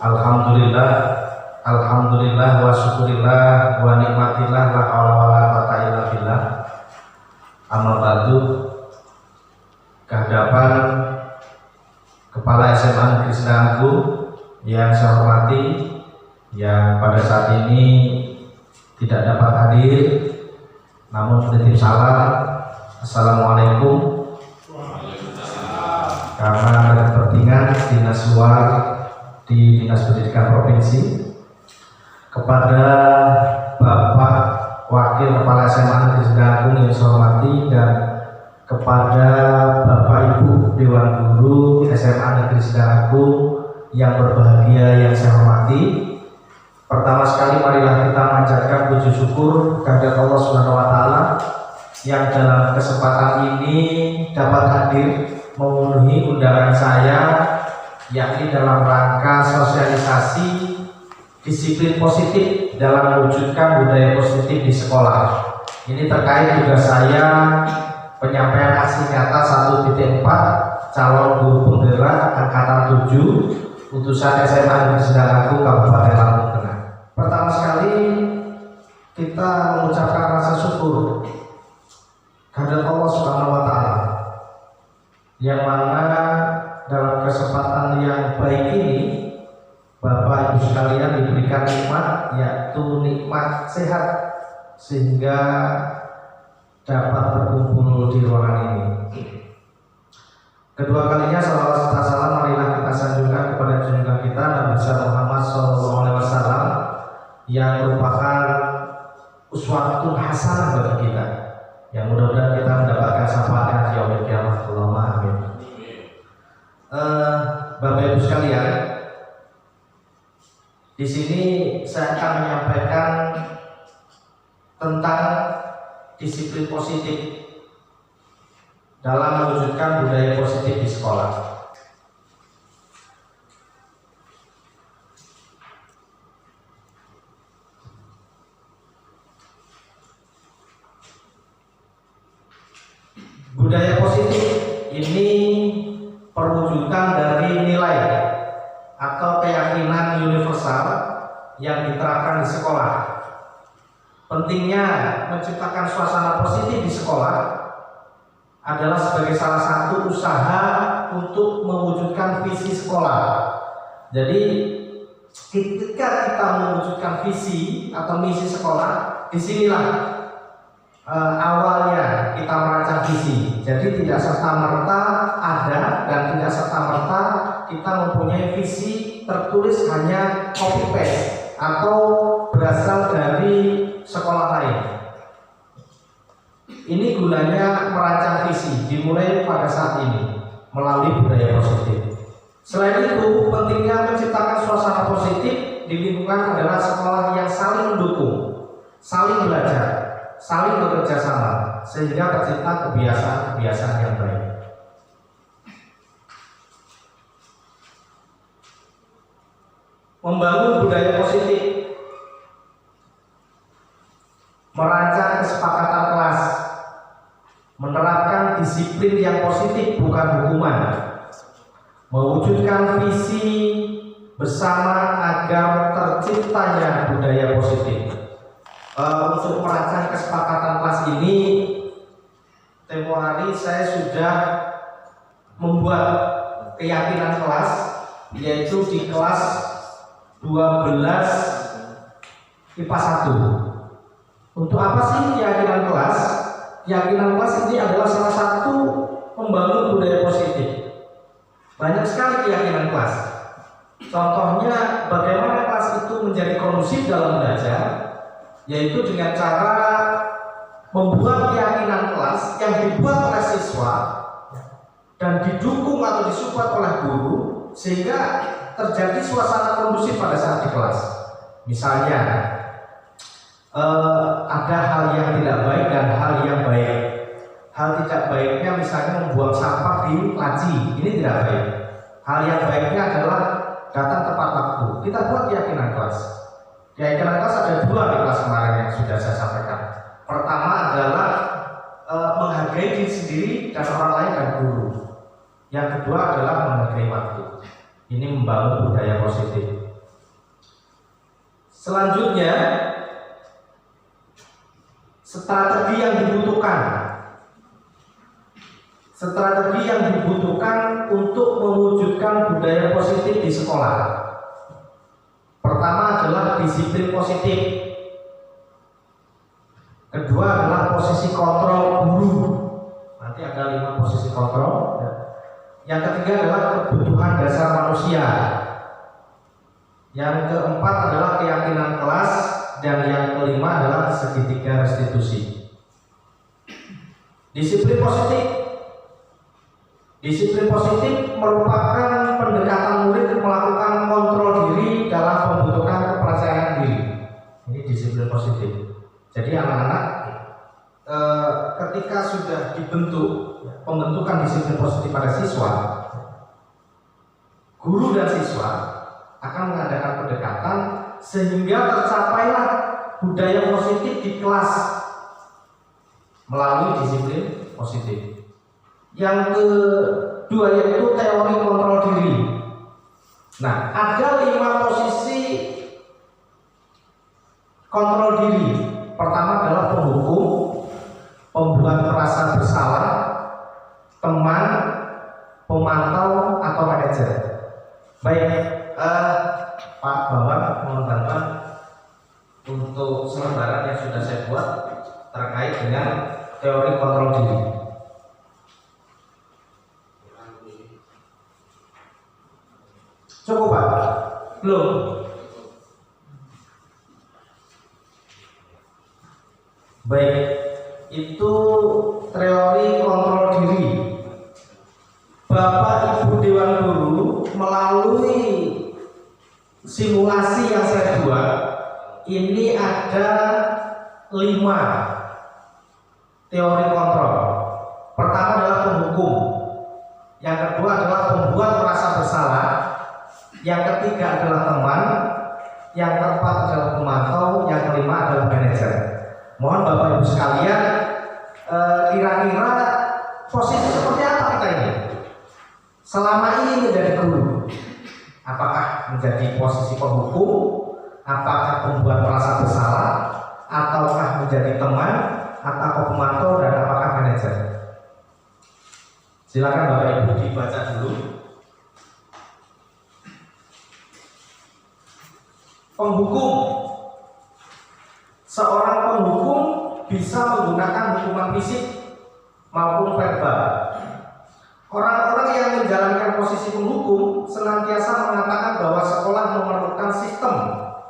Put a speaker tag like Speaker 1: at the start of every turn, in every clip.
Speaker 1: Alhamdulillah, alhamdulillah wa syukurillah wa nikmatillah la haula wala quwata illa billah. Amma ba'du. Kehadapan Kepala SMA Negeri Sedangku yang saya hormati, yang pada saat ini tidak dapat hadir namun menitip salam. Assalamualaikum. Karena ada kepentingan Dinas Luar di Dinas Pendidikan Provinsi, kepada Bapak Wakil Kepala SMA Negeri Sedangku yang saya hormati, dan kepada Bapak Ibu Dewan Guru SMA Negeri Sedangku yang berbahagia yang saya hormati. Pertama sekali marilah kita manjatkan puji syukur kehadirat Allah Subhanahu wa taala yang dalam kesempatan ini dapat hadir memenuhi undangan saya, yakni dalam rangka sosialisasi disiplin positif dalam mewujudkan budaya positif di sekolah. Ini terkait tugas saya penyampaian aksi nyata 1.4 calon guru penggerak angkatan 7 utusan SMA Negeri Sedangku Kabupaten Lampung Tengah. Pertama sekali kita mengucapkan rasa syukur kehadirat Allah Subhanahu wa taala yang mana dalam kesempatan yang baik ini Bapak Ibu sekalian diberikan nikmat, yaitu nikmat sehat, sehingga dapat berkumpul di ruangan ini. Kedua kalinya salawat serta salam marilah kita sanjungkan kepada junjungan kita Nabi Muhammad SAW yang merupakan uswatun hasanah bagi kita, yang mudah-mudahan kita mendapatkan syafaatnya di yaumil qiyamah. Allahumma amin. Bapak Ibu sekalian, di sini saya akan menyampaikan tentang disiplin positif dalam mewujudkan budaya positif di sekolah. Budaya positif ini perwujudan dari nilai atau keyakinan universal yang diterapkan di sekolah. Pentingnya menciptakan suasana positif di sekolah adalah sebagai salah satu usaha untuk mewujudkan visi sekolah. Jadi ketika kita mewujudkan visi atau misi sekolah, disinilah awalnya kita merancang visi. Jadi tidak serta-merta ada dan tidak serta-merta kita mempunyai visi tertulis hanya copy paste atau berasal dari sekolah lain. Ini gunanya merancang visi dimulai pada saat ini melalui budaya positif. Selain itu, pentingnya menciptakan suasana positif di lingkungan adalah sekolah yang saling mendukung, saling belajar, saling bekerja sama, sehingga tercipta kebiasaan-kebiasaan yang baik. Membangun budaya positif, merancang kesepakatan kelas, menerapkan disiplin yang positif bukan hukuman, mewujudkan visi bersama agar terciptanya budaya positif. Untuk merancang kesepakatan kelas ini, tempo hari saya sudah membuat keyakinan kelas, yaitu di kelas 12 IPA 1. Untuk apa sih keyakinan kelas? Keyakinan kelas ini adalah salah satu membangun budaya positif. Banyak sekali keyakinan kelas. Contohnya bagaimana kelas itu menjadi kondusif dalam belajar, yaitu dengan cara membuat keyakinan kelas yang dibuat oleh siswa dan didukung atau disupport oleh guru, sehingga terjadi suasana kondusif pada saat di kelas. Misalnya ada hal yang tidak baik dan hal yang baik. Hal tidak baiknya misalnya membuang sampah di laci, ini tidak baik. Hal yang baiknya adalah datang tepat waktu. Kita buat keyakinan kelas. Keyakinan kelas ada dua di kelas kemarin yang sudah saya sampaikan. Pertama adalah menghargai diri sendiri dan orang lain dan guru. Yang kedua adalah menghargai waktu. Ini membangun budaya positif. Selanjutnya, strategi yang dibutuhkan. Strategi yang dibutuhkan untuk mewujudkan budaya positif di sekolah. Pertama adalah disiplin positif. Kedua adalah posisi kontrol guru. Nanti ada 5 posisi kontrol. Yang ketiga adalah kebutuhan dasar manusia. Yang keempat adalah keyakinan kelas. Dan yang kelima adalah segitiga restitusi. Disiplin positif. Disiplin positif merupakan pendekatan murid melakukan kontrol diri dalam pembentukan kepercayaan diri. Ini disiplin positif. Jadi anak-anak ketika sudah dibentuk pembentukan disiplin positif pada siswa, guru dan siswa akan mengadakan pendekatan sehingga tercapailah budaya positif di kelas melalui disiplin positif. Yang kedua yaitu teori kontrol diri. Nah, ada 5 posisi kontrol diri. Pertama adalah penghukum, pembuat merasa bersalah, teman, pemantau atau manajer. Baik, Pak Bambang mohon bantuan untuk selembaran yang sudah saya buat terkait dengan teori kontrol diri. Cukup Pak? Belum? Baik, itu teori kontrol diri. Bapak Ibu Dewan Guru melalui simulasi yang saya buat, ini ada 5 teori kontrol. Pertama adalah penghukum. Yang kedua adalah pembuat merasa bersalah. Yang ketiga adalah teman. Yang keempat adalah pemantau. Yang kelima adalah manajer. Mohon Bapak Ibu sekalian, kira-kira posisi seperti apa kita ini? Selama ini menjadi guru, apakah menjadi posisi penghukum, apakah pembuat merasa bersalah, ataukah menjadi teman, atau pemantau, dan apakah manajer? Silakan Bapak Ibu dibaca dulu. Penghukum. Seorang penghukum bisa menggunakan hukuman fisik maupun verbal. Orang-orang yang menjalankan posisi penghukum senantiasa mengatakan bahwa sekolah memerlukan sistem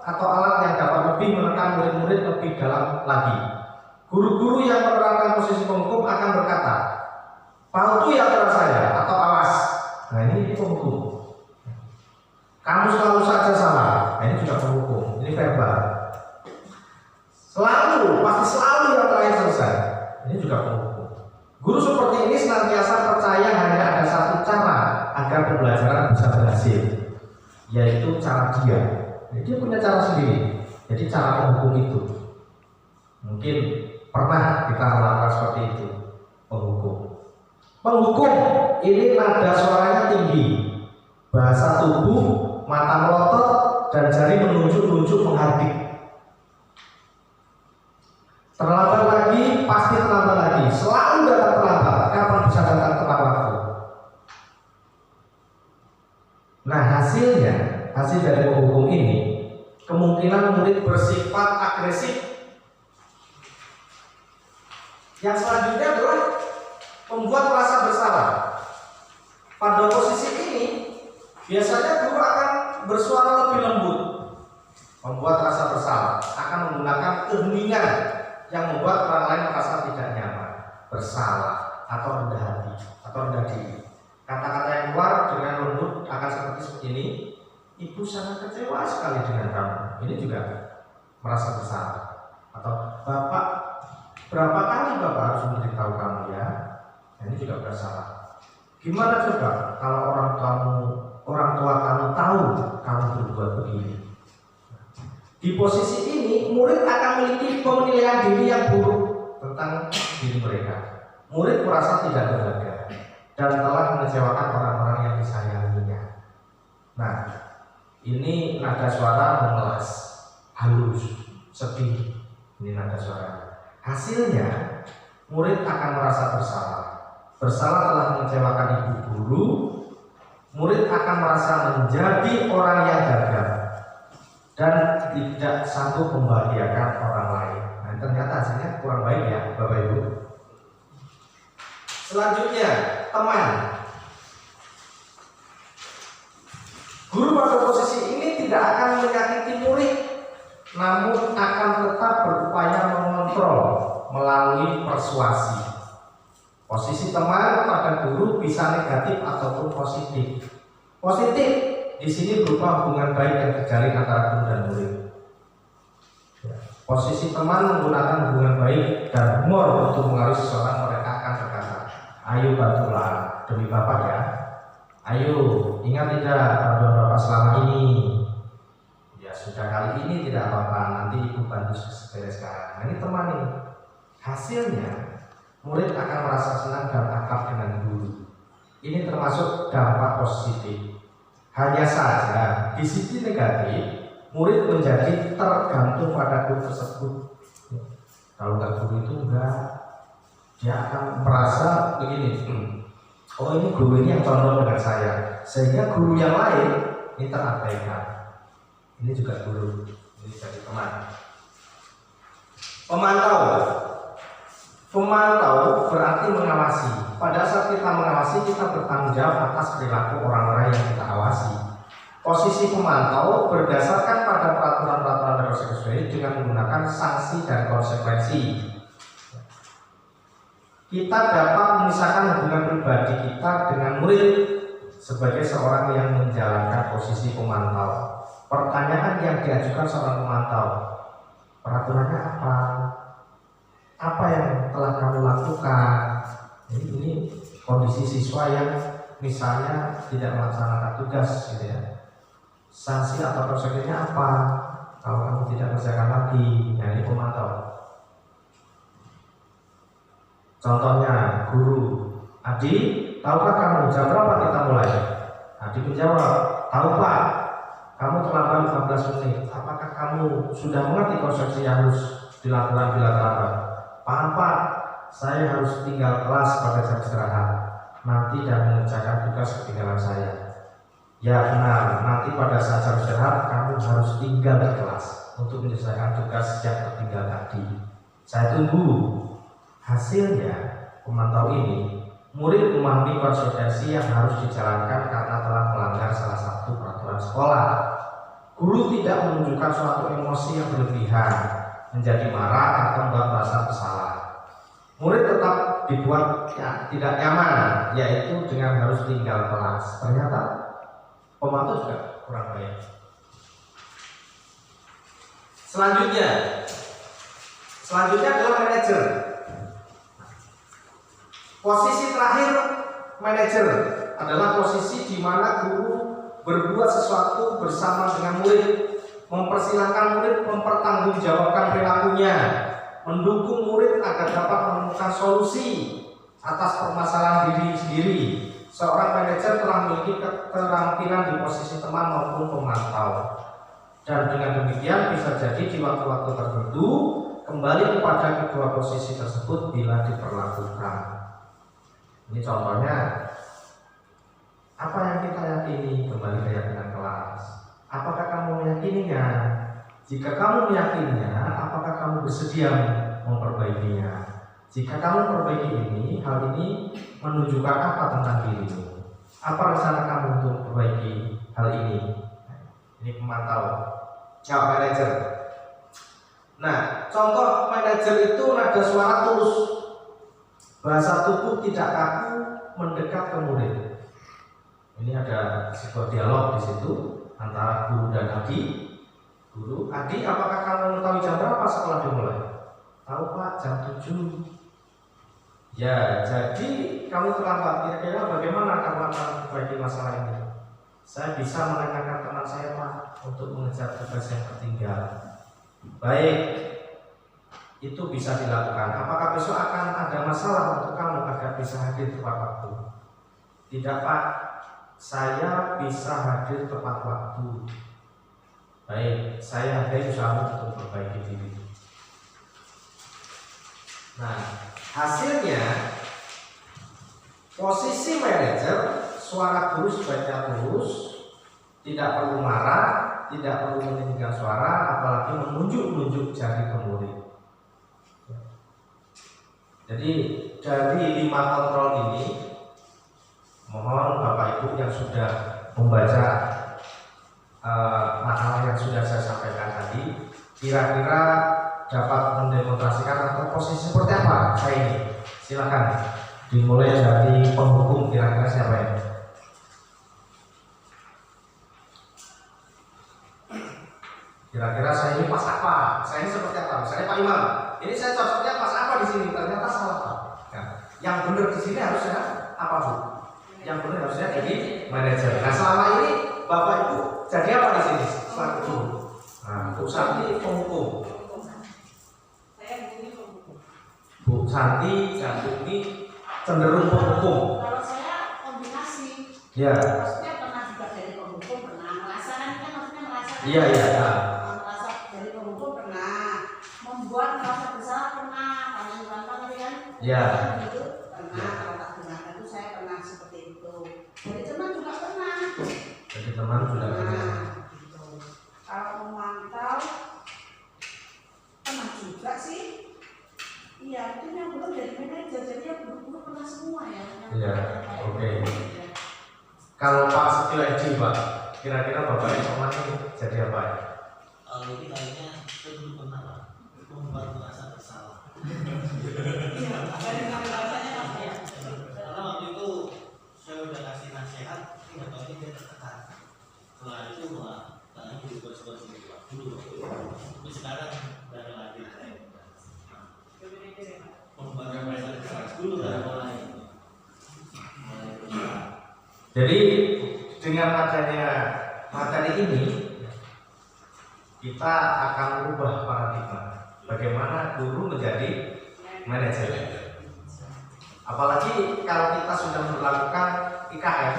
Speaker 1: atau alat yang dapat lebih menekan murid-murid lebih dalam lagi. Guru-guru yang menerapkan posisi penghukum akan berkata, "Pautu ya keras saya," atau "awas." Nah, ini penghukum. "Kamu selalu saja salah." Nah, ini juga penghukum. Ini verbal. Selalu, pasti selalu yang terakhir selesai. Ini juga penghukum. Guru seperti ini senantiasa percaya hanya ada satu cara agar pembelajaran bisa berhasil, yaitu cara dia. Jadi dia punya cara sendiri. Jadi cara penghukum itu. Mungkin pernah kita melakukan seperti itu. Penghukum. Penghukum ini nada suaranya tinggi, bahasa tubuh, mata melotot, dan jari menunjuk-nunjuk menghardik. Terlambat lagi, pasti terlambat lagi. Selalu datang terlambat. Kapan bisa datang tepat waktu? Nah, hasil dari penghukum ini, kemungkinan murid bersifat agresif. Yang selanjutnya adalah membuat merasa bersalah. Pada posisi ini, biasanya guru akan bersuara lebih lembut. Membuat rasa bersalah akan menggunakan keheningan yang membuat orang lain merasa tidak nyaman, bersalah, atau rendah hati, atau rendah diri. Kata-kata yang keluar dengan lembut akan seperti ini. "Ibu sangat kecewa sekali dengan kamu." Ini juga merasa bersalah. Atau, "Bapak, berapa kali Bapak harus memberitahu kamu ya?" Nah, ini juga bersalah. "Gimana coba kalau orang tua kamu tahu kamu berbuat begini?" Di posisi ini, murid akan memiliki penilaian diri yang buruk tentang diri mereka. Murid merasa tidak berharga dan telah mengecewakan orang-orang yang disayanginya. Nah, ini nada suara memelas, halus, sedih. Ini nada suara. Hasilnya, murid akan merasa bersalah. Bersalah telah mengecewakan ibu guru. Murid akan merasa menjadi orang yang gagal dan tidak sanggup membahagiakan orang lain. Nah, ternyata hasilnya kurang baik ya, Bapak Ibu. Selanjutnya, teman. Guru pada posisi ini tidak akan menyakiti murid, namun akan tetap berupaya mengontrol melalui persuasi. Posisi teman pada guru bisa negatif ataupun positif. Positif di sini berupa hubungan baik yang terjalin antara guru dan murid. Posisi teman menggunakan hubungan baik dan humor untuk mengaruhi seseorang. Mereka akan berkata, ayo bantulah demi Bapak ya. Ayo, ingat tidak bantuan Bapak selama ini. Ya sudah, kali ini tidak apa-apa, nanti Ibu bantu bereskan. Nah, ini teman nih. Hasilnya, murid akan merasa senang dan akrab dengan guru. Ini termasuk dampak positif. Hanya saja di sisi negatif, murid menjadi tergantung pada guru tersebut. Kalau nggak guru itu enggak, dia akan merasa begini. Oh, ini guru ini yang condong dengan saya, sehingga guru yang lain ini terabaikan. Ini juga guru, ini jadi teman. Pemantau berarti mengawasi. Pada saat kita mengawasi, kita bertanggung jawab atas perilaku orang-orang yang kita awasi. Posisi pemantau berdasarkan pada peraturan-peraturan dan konsekuensi dengan menggunakan sanksi dan konsekuensi. Kita dapat memisahkan hubungan pribadi kita dengan murid sebagai seorang yang menjalankan posisi pemantau. Pertanyaan yang diajukan seorang pemantau, peraturannya apa? Apa yang telah kamu lakukan? Ini kondisi siswa yang misalnya tidak melaksanakan tugas, gitu ya. Sanksi atau konsekuensinya apa kalau kamu tidak mengerjakan lagi? Nah, ini pemantau. Contohnya, guru, Adi, tahukah kamu jam berapa kita mulai? Adi menjawab, tahu Pak, kamu terlambat 15 menit. Apakah kamu sudah mengerti konsekuensi yang harus dilakukan bila terlambat? Paham Pak, saya harus tinggal kelas pada jam istirahat. Nanti dan mengerjakan tugas ketinggalan saya. Ya benar, nanti pada saat jam istirahat kamu harus tinggal di kelas untuk menyelesaikan tugas yang tertinggal tadi. Saya tunggu. Hasilnya, pemantau ini, murid memahami konsekuensi yang harus dijalankan karena telah melanggar salah satu peraturan sekolah. Guru tidak menunjukkan suatu emosi yang berlebihan, menjadi marah atau membuat merasa bersalah. Murid tetap dibuat tidak nyaman, yaitu dengan harus tinggal kelas. Ternyata pemantau juga kurang baik. Selanjutnya adalah manajer. Posisi terakhir manajer adalah posisi di mana guru berbuat sesuatu bersama dengan murid, mempersilahkan murid mempertanggungjawabkan perilakunya, mendukung murid agar dapat menemukan solusi atas permasalahan diri sendiri. Seorang manajer telah memiliki keterampilan di posisi teman maupun pemantau, dan dengan demikian bisa jadi di waktu-waktu tertentu kembali kepada kedua posisi tersebut bila diperlakukan. Ini contohnya, apa yang kita yakini kembali ke keyakinan kelas. Apakah kamu meyakininya? Jika kamu meyakininya, apakah kamu bersedia memperbaikinya? Jika kamu perbaiki ini, hal ini menunjukkan apa tentang dirimu? Apa rencana kamu untuk memperbaiki hal ini? Ini pemantau, manajer. Nah, contoh manajer itu nada suara tulus, bahasa tubuh tidak kaku, mendekat ke murid. Ini ada sebuah dialog di situ antara guru dan Adi. Guru, Adi, apakah kamu mengetahui jam berapa sekolah dimulai? Tahu Pak, jam 7. Ya, jadi kamu terlambat. Kira-kira bagaimana kamu akan memperbaiki masalah ini? Saya bisa menanyakan teman saya Pak untuk mengejar tugas yang tertinggal. Baik, itu bisa dilakukan. Apakah besok akan ada masalah untuk kamu agar bisa hadir tepat waktu? Tidak Pak, saya bisa hadir tepat waktu. Baik, saya hargai usahamu untuk memperbaiki diri. Nah, hasilnya posisi manajer, suara guru sebaiknya tulus, tidak perlu marah, tidak perlu meninggikan suara, apalagi menunjuk-nunjuk jari ke murid. Jadi dari 5 kontrol ini, mohon Bapak Ibu yang sudah membaca makalah yang sudah saya sampaikan tadi, kira-kira dapat mendemonstrasikan atau posisi seperti apa saya ini. Silakan dimulai dari penghukum, kira-kira siapa ini? Kira-kira saya ini pas apa? Saya ini seperti apa? Misalnya Pak Imam, ini saya cocoknya pas apa di sini? Ternyata salah Pak. Nah, yang benar di sini harusnya apa Bu? Yang benar harusnya jadi manajer. Nah, selama ini Bapak Ibu jadi apa di sini? Selaku guru. Nah, Bu Santi penghukum. Bu Santi dan Bu ini cenderung penghukum.
Speaker 2: Kalau saya kombinasi.
Speaker 1: Ya.
Speaker 2: Maksudnya pernah juga dari penghukum, pernah merasakan kan, maksudnya merasakan.
Speaker 1: Iya.
Speaker 2: Merasa dari penghukum pernah, membuat merasa bersalah pernah, paling gampang tadi kan.
Speaker 1: Iya.
Speaker 2: Itu pernah, kalau tak gunakan itu saya pernah seperti itu. Jadi teman juga pernah.
Speaker 1: Jadi teman sudah pernah.
Speaker 2: Gitu. Kalau memantau pernah juga sih. Iya, itu yang belum jadi manajer, jadi yang belum pernah semua ya.
Speaker 1: Iya, oke. Kalau Pak Setio Edi Pak, kira-kira Bapak yang ini jadi apa ya?
Speaker 3: Kalau ini kayaknya saya dulu pernah Pak, membuat merasa bersalah.
Speaker 2: Iya, dari rasanya apa ya?
Speaker 3: Karena waktu itu saya udah kasih nasihat, tapi nggak tahu dia tertekan. Setelah itu malah tangan berubah seperti itu dulu. Tapi sekarang udah ada lagi saya. Membuat merasa bersalah dulu dari mulai bersalah.
Speaker 1: Jadi dengan adanya materi ini kita akan merubah paradigma bagaimana guru menjadi manajer. Apalagi kalau kita sudah melakukan IKM,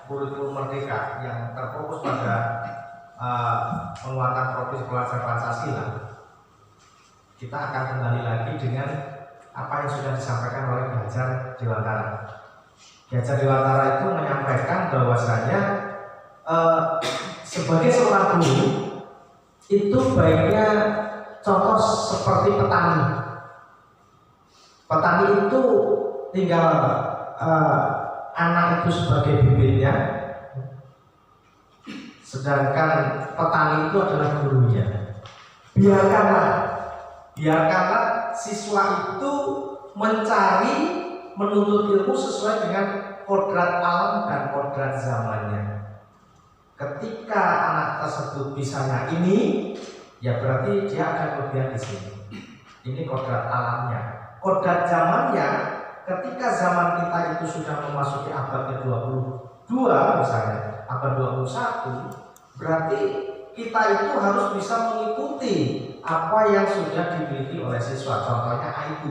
Speaker 1: kurikulum merdeka yang terfokus pada penguatan profesi pelajar Pancasila, kita akan kembali lagi dengan apa yang sudah disampaikan oleh Ki Hajar Dewantara. Ki Hajar Dewantara itu menyampaikan bahwasanya sebagai seorang guru itu baiknya contoh seperti petani. Petani itu tinggal anak itu sebagai bibitnya, sedangkan petani itu adalah gurunya. Biarkanlah siswa itu mencari, menuntut ilmu sesuai dengan kodrat alam dan kodrat zamannya. Ketika anak tersebut bisanya ini, ya berarti dia akan kelebihan di sini. Ini kodrat alamnya. Kodrat zamannya, ketika zaman kita itu sudah memasuki abad ke-22 misalnya, abad 21, berarti kita itu harus bisa mengikuti apa yang sudah dimiliki oleh siswa. Contohnya IT.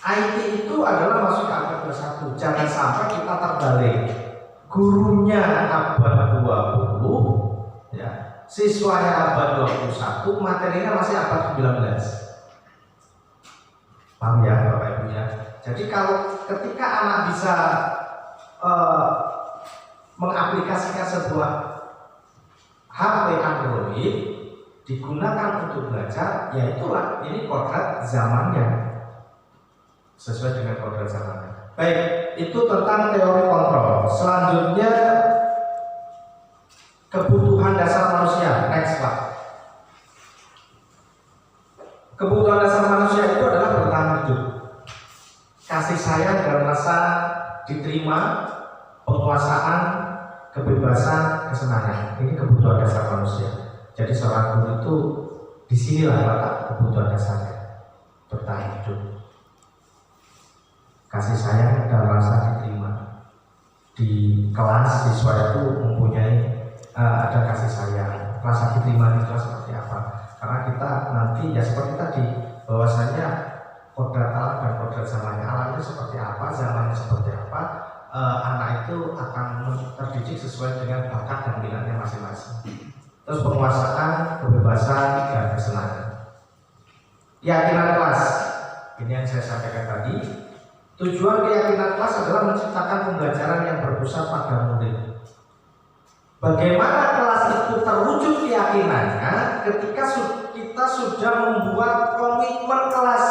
Speaker 1: IT itu adalah masuk ke abad 21. Jangan sampai kita terbalik. Gurunya abad 20, ya, siswanya abad 21, materinya masih abad 19. Paham ya Bapak Ibu ya? Jadi kalau ketika anak bisa mengaplikasikan sebuah HP Android digunakan untuk belajar, ya itulah ini kodrat zamannya, sesuai dengan kodrat zamannya. Baik, itu tentang teori kontrol. Selanjutnya kebutuhan dasar manusia. Next Pak. Kebutuhan dasar manusia itu adalah bertahan hidup, kasih sayang dan rasa diterima, penguasaan, kebebasan, kesenangan. Ini kebutuhan dasar manusia. Jadi seorang guru itu disinilah letak kebutuhan dasarnya, bertahan hidup, kasih sayang dan rasa diterima. Di kelas siswa itu mempunyai ada kasih sayang, rasa diterima itu seperti apa? Karena kita nanti ya seperti tadi bahwasanya kodrat alam dan kodrat zamannya, alamnya seperti apa, zamannya seperti apa, anak itu akan terdidik sesuai dengan bakat dan minatnya masing-masing. terus penguasaan, kebebasan, dan kesenangan. Keyakinan kelas, ini yang saya sampaikan tadi. Tujuan keyakinan kelas adalah menciptakan pembelajaran yang berpusat pada murid. Bagaimana kelas itu terwujud keyakinannya ketika kita sudah membuat komitmen kelas.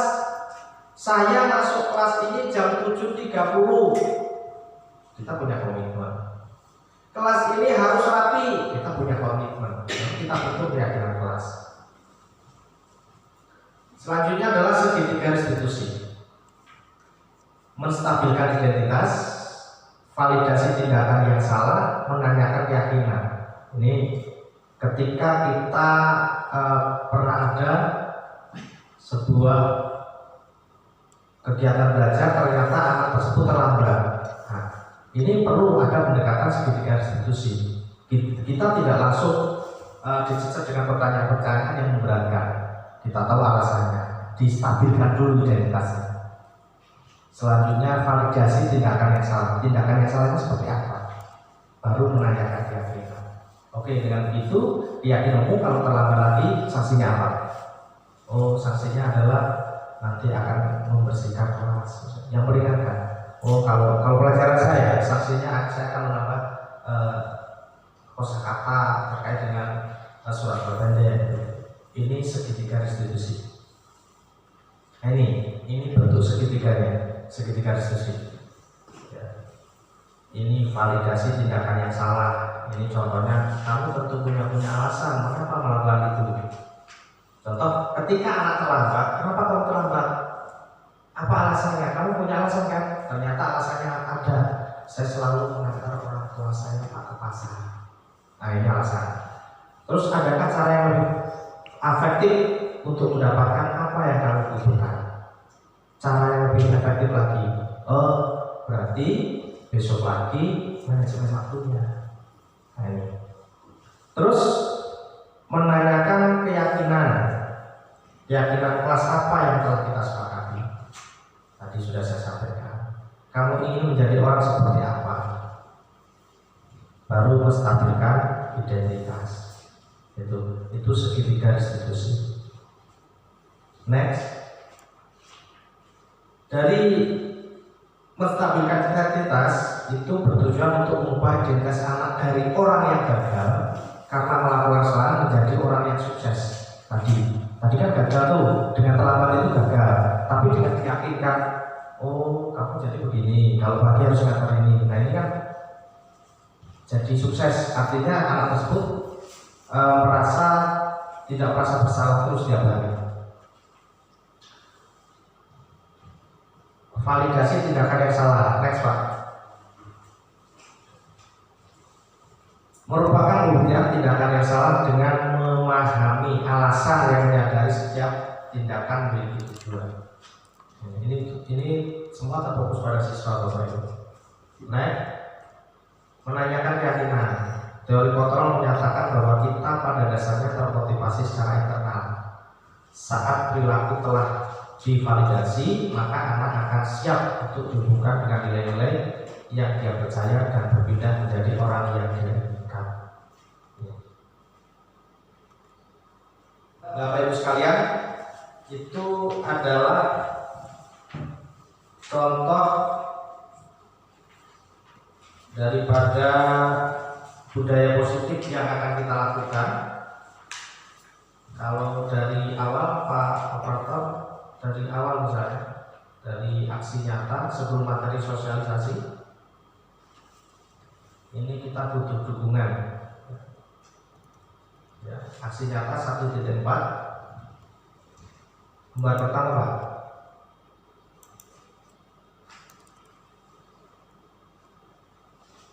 Speaker 1: Saya masuk kelas ini jam 7.30. Kita punya komitmen. Kelas ini harus rapi, kita punya komitmen. Kita bentuk keyakinan kelas. Selanjutnya adalah segitiga restitusi. Menstabilkan identitas, validasi tindakan yang salah, menanyakan keyakinan. Ini ketika kita pernah ada sebuah kegiatan belajar, ternyata anak tersebut terlambat. Nah, ini perlu ada pendekatan segitiga restitusi. Kita tidak langsung dicecer dengan pertanyaan-pertanyaan yang memberatkan. Kita tahu alasannya, distabilkan dulu identitasnya. Selanjutnya validasi tindakan yang salah. Tindakan yang salah itu seperti apa? Baru menanyakan keyakinan. Oke, dengan begitu keyakinanmu kalau terlambat lagi sanksinya apa? Oh, sanksinya adalah nanti akan membersihkan kelas yang meringankan. Oh, kalau pelajaran saya sanksinya saya akan menambah kosakata terkait dengan surat bertanda. Ini segitiga restitusi. Nah, ini bentuk segitiganya, segitiga restitusi. Ya. Ini validasi tindakan yang salah. Ini contohnya, kamu tentu punya alasan mengapa melakukan itu. Contoh, ketika anak terlambat, kenapa kamu terlambat? Apa alasannya? Kamu punya alasan kan? Ternyata alasannya ada. Saya selalu mengantar orang tua saya ke pasar. Nah, ini alasan. Terus adakah cara yang lebih efektif untuk mendapatkan apa yang kamu butuhkan? Cara yang lebih efektif lagi. Oh, berarti besok lagi manajemen waktunya. Nah, ini. Terus menanyakan keyakinan kelas apa yang telah kita sepakati. Tadi sudah saya sampaikan. Kamu ingin menjadi orang seperti apa? Baru menstabilkan identitas. Itu segitiga restitusi. Next, dari menstabilkan identitas itu bertujuan untuk mengubah identitas anak dari orang yang gagal karena melakukan kesalahan menjadi orang yang sukses. Tadi kan gagal tuh, dengan terlambat itu gagal, tapi dengan diyakinkan, oh kamu jadi begini, kalau pagi harus ngatur ini. Nah, ini kan jadi sukses. Artinya anak tersebut tidak merasa bersalah terus tiap hari. Validasi tindakan yang salah. Next, Pak. Merupakan wujudnya tindakan yang salah dengan memahami alasan yang menyadari setiap tindakan memiliki tujuan. Ini semua terfokus pada siswa Bapak Ibu. Next, menanyakan keyakinan. Teori kontrol menyatakan bahwa kita pada dasarnya termotivasi secara internal. Saat perilaku telah divalidasi, maka anak akan siap untuk dihubungkan dengan nilai-nilai yang dia percaya dan berpindah menjadi orang yang dia inginkan. Bapak Ibu sekalian, itu adalah contoh daripada budaya positif yang akan kita lakukan. Kalau dari awal Pak Operator, dari awal misalnya dari aksi nyata sebelum materi sosialisasi, ini kita butuh dukungan. Ya, aksi nyata 1.4. Gambar pertama, Pak.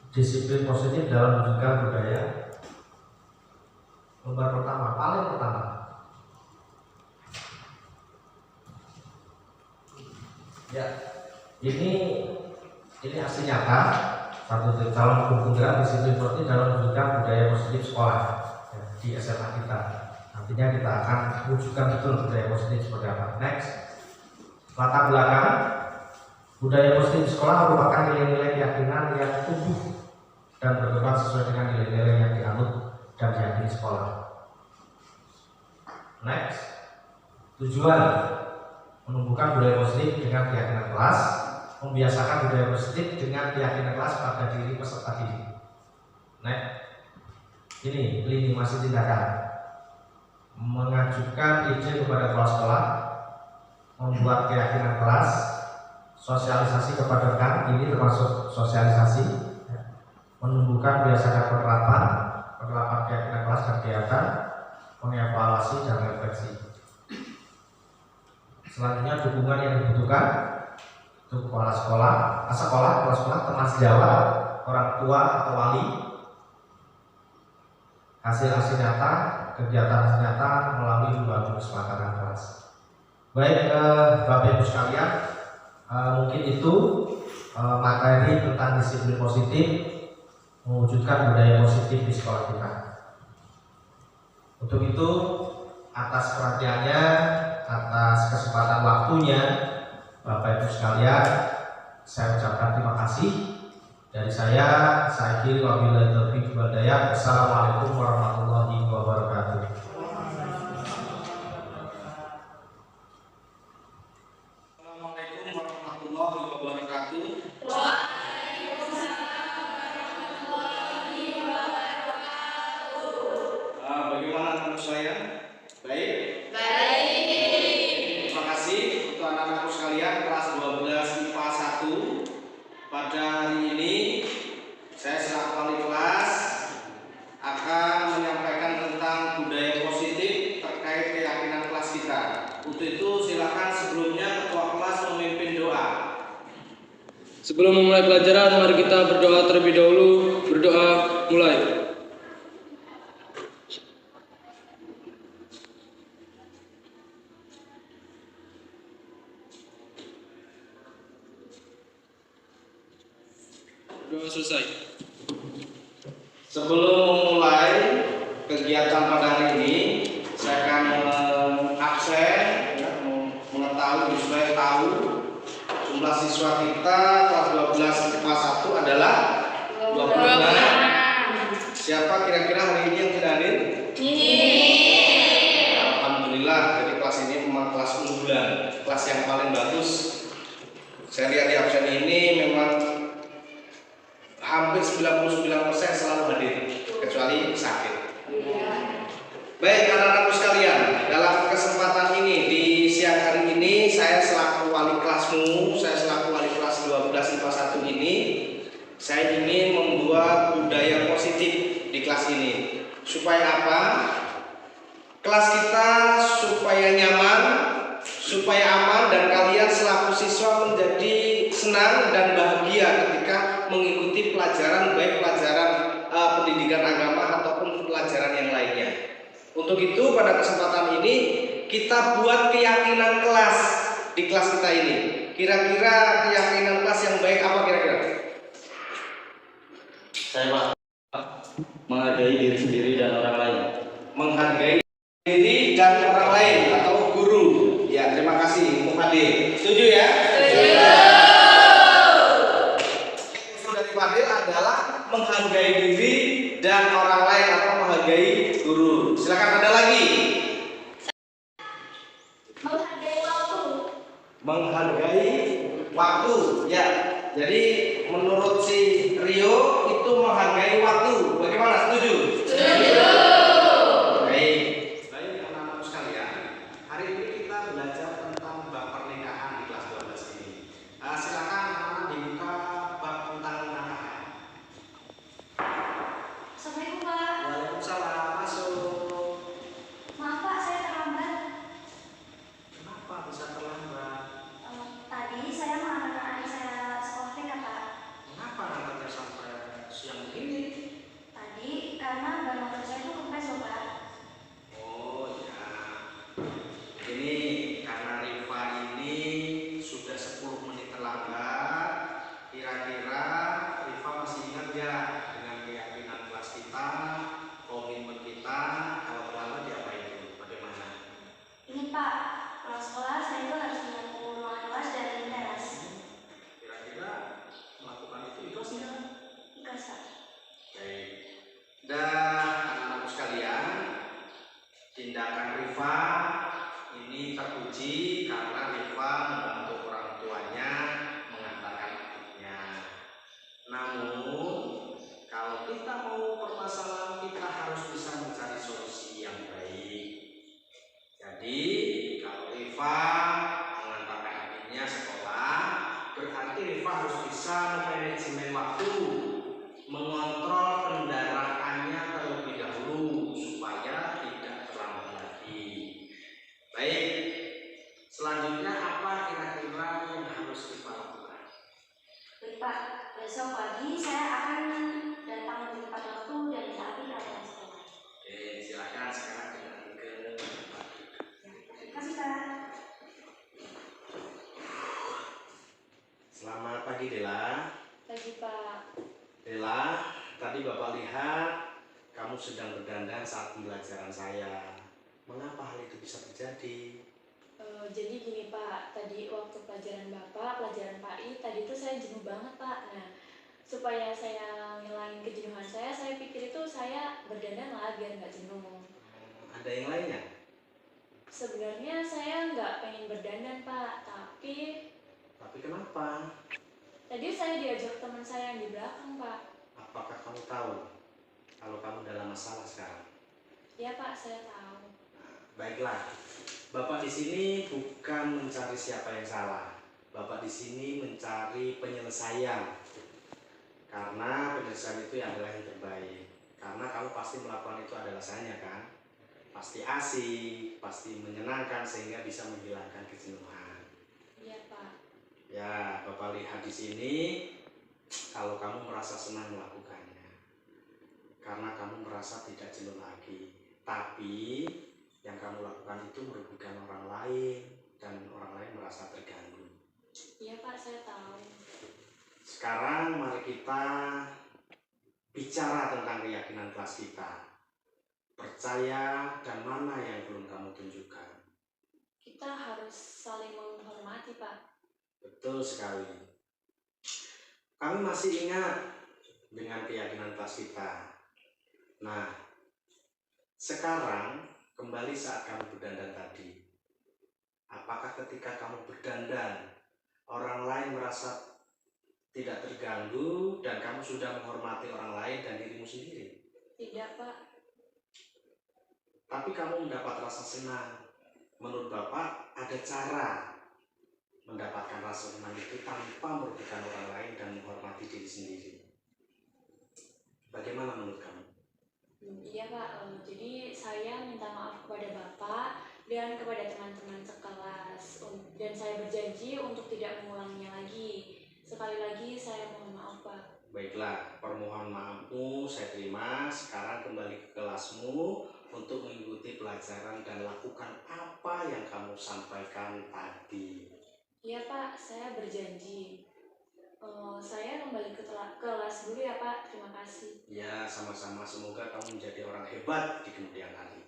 Speaker 1: Disiplin positif dalam mewujudkan budaya. Lembar pertama, paling pertama. Ya, ini aksi nyata satu calon penggerak disiplin positif dalam mewujudkan budaya positif sekolah ya, di SMA kita. Nantinya kita akan wujudkan betul budaya positif seperti apa. Next, latar belakang budaya positif di sekolah merupakan nilai-nilai keyakinan yang tumbuh dan berkembang sesuai dengan nilai-nilai yang dianut dan diyakini di sekolah. Next, tujuan menumbuhkan budaya positif dengan keyakinan kelas, membiasakan budaya positif dengan keyakinan kelas pada diri peserta didik. Next, ini lini masih tindakan, mengajukan izin kepada kepala sekolah, membuat keyakinan kelas, sosialisasi kepada rekan, ini termasuk sosialisasi, menumbuhkan biasakan penerapan keyakinan kelas dan kegiatan, mengevaluasi dan refleksi. Selanjutnya dukungan yang dibutuhkan untuk kepala sekolah, kepala sekolah, teman sejawat, orang tua atau wali, hasil nyata, kegiatan nyata melalui membangun kesepakatan kelas. Baik, Bapak Ibu sekalian, mungkin itu materi tentang disiplin positif, mewujudkan budaya positif di sekolah kita. Untuk itu, atas perhatiannya, atas kesempatan waktunya, Bapak Ibu sekalian, saya ucapkan terima kasih. Dari saya akhiri wabillahi taufiq wal hidayah. Assalamualaikum warahmatullahi wabarakatuh.
Speaker 4: Assalamualaikum warahmatullahi wabarakatuh. Bagaimana anak saya? Baik? Terima kasih untuk anak-anakku sekalian kelas 12 IPA 1. Pada hari ini saya selaku wali kelas akan menyampaikan tentang budaya positif terkait keyakinan kelas kita. Untuk itu silakan sebelumnya ketua kelas memimpin doa.
Speaker 5: Sebelum memulai pelajaran, mari kita berdoa terlebih dahulu. Berdoa, mulai. Doa selesai.
Speaker 4: Sebelum memulai kegiatan pada hari ini, saya akan absen, mengetahui supaya tahu jumlah siswa kita kelas 12 IPA 1 adalah 26. Siapa kira-kira hari ini yang tidak hadir? Alhamdulillah, jadi kelas ini memang kelas unggulan, kelas yang paling bagus. Saya lihat di absen ini memang hampir 99% selalu hadir, kecuali sakit. Baik anak-anakku sekalian, dalam kesempatan ini di siang hari ini saya selaku wali kelasmu, saya selaku wali kelas 12 IPA 1 ini, saya ingin membuat budaya positif di kelas ini. Supaya apa? Kelas kita supaya nyaman, supaya aman, dan kalian selaku siswa menjadi senang dan bahagia ketika mengikuti pelajaran, baik pelajaran pendidikan agama ataupun pelajaran yang lainnya. Untuk itu pada kesempatan ini kita buat keyakinan kelas di kelas kita ini. Kira-kira keyakinan kelas yang baik apa kira-kira?
Speaker 3: Saya menghargai diri sendiri dan orang lain.
Speaker 4: Menghargai diri dan orang lain atau guru. Ya, terima kasih untuk hadir. Setuju ya? Dari Fadil adalah menghargai diri dan orang lain atau menghargai guru. Silakan ada lagi. Menghargai waktu. Ya. Jadi menurut si Rio itu menghargai waktu. Bagaimana? Setuju? Baik. Baik anak-anak sekalian. Hari ini kita belajar tentang bab pernikahan di kelas 12 ini. Silakan anak-anak dibuka bab tentang pernikahan.
Speaker 6: Assalamualaikum Pak.
Speaker 4: Waalaikumsalam. Masuk.
Speaker 6: Maaf Pak, saya terlambat.
Speaker 4: Kenapa bisa terlambat?
Speaker 6: Tadi saya mengantarkan adik saya sekolah TK Pak.
Speaker 4: Kenapa anaknya sampai siang begini?
Speaker 6: Tadi karena bahan motor saya
Speaker 4: Rifa ini terpuji karena Rifa membantu orang tuanya mengantarkan adiknya. Namun kalau kita mau permasalahan, kita harus bisa mencari solusi yang baik. Jadi kalau Rifa mengantarkan adiknya sekolah, berarti Rifa harus bisa manajemen waktu, mengontrol kendaraannya terlebih dahulu supaya tidak terlambat lagi. Baik, selanjutnya apa kira-kira yang harus Rifa lakukan?
Speaker 6: Baik Pak, besok pagi saya akan datang lebih tepat waktu dan taati peraturan sekolah.
Speaker 4: Oke, silakan sekarang kembali ke tempat.
Speaker 6: Ya, terima kasih Pak.
Speaker 4: Selamat pagi Dela.
Speaker 7: Pagi Pak.
Speaker 4: Dela, tadi Bapak lihat kamu sedang berdandan saat pembelajaran saya. Mengapa hal itu bisa terjadi?
Speaker 7: Jadi gini Pak, tadi waktu pelajaran Bapak, pelajaran PAI, tadi itu saya jenuh banget Pak. Nah, supaya saya ngilangin kejenuhan saya pikir itu saya berdandan lah biar nggak jenuh.
Speaker 4: Ada yang lainnya?
Speaker 7: Sebenarnya saya nggak pengen berdandan Pak, tapi
Speaker 4: Tapi kenapa?
Speaker 7: tadi saya diajak teman saya yang di belakang Pak.
Speaker 4: Apakah kamu tahu kalau kamu dalam masalah sekarang?
Speaker 7: Ya Pak, saya tahu.
Speaker 4: Baiklah, Bapak di sini bukan mencari siapa yang salah. Bapak di sini mencari penyelesaian. Karena penyelesaian itu adalah yang terbaik. Karena kamu pasti melakukan itu ada alasannya kan? Pasti asik, pasti menyenangkan sehingga bisa menghilangkan kejenuhan.
Speaker 7: Iya Pak.
Speaker 4: Ya, Bapak lihat di sini kalau kamu merasa senang melakukannya. Karena kamu merasa tidak jenuh lagi. Tapi yang kamu lakukan itu merugikan orang lain dan orang lain merasa terganggu.
Speaker 7: Iya Pak, saya tahu.
Speaker 4: Sekarang mari kita bicara tentang keyakinan kelas kita. Percaya dan mana yang belum kamu tunjukkan.
Speaker 7: Kita harus saling menghormati Pak.
Speaker 4: Betul sekali. Kami masih ingat dengan keyakinan kelas kita. Nah, sekarang kembali saat kamu berdandan tadi. Apakah ketika kamu berdandan, orang lain merasa tidak terganggu dan kamu sudah menghormati orang lain dan dirimu sendiri?
Speaker 7: Tidak Pak.
Speaker 4: Tapi kamu mendapat rasa senang. Menurut Bapak, ada cara mendapatkan rasa senang itu tanpa merugikan orang lain dan menghormati diri sendiri. Bagaimana menurut kamu?
Speaker 7: Iya Pak, jadi saya minta maaf kepada Bapak dan kepada teman-teman sekelas dan saya berjanji untuk tidak mengulanginya lagi. Sekali lagi saya mohon maaf Pak.
Speaker 4: Baiklah, permohonan maafmu saya terima. Sekarang kembali ke kelasmu untuk mengikuti pelajaran dan lakukan apa yang kamu sampaikan tadi.
Speaker 7: Iya Pak, saya berjanji. Saya kembali ke kelas dulu ya Pak, terima kasih.
Speaker 4: Ya, sama-sama. Semoga kamu menjadi orang hebat di kemudian hari.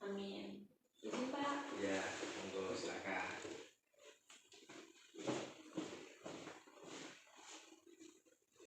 Speaker 7: Amin. Izin Pak.
Speaker 4: Ya, monggo silakan.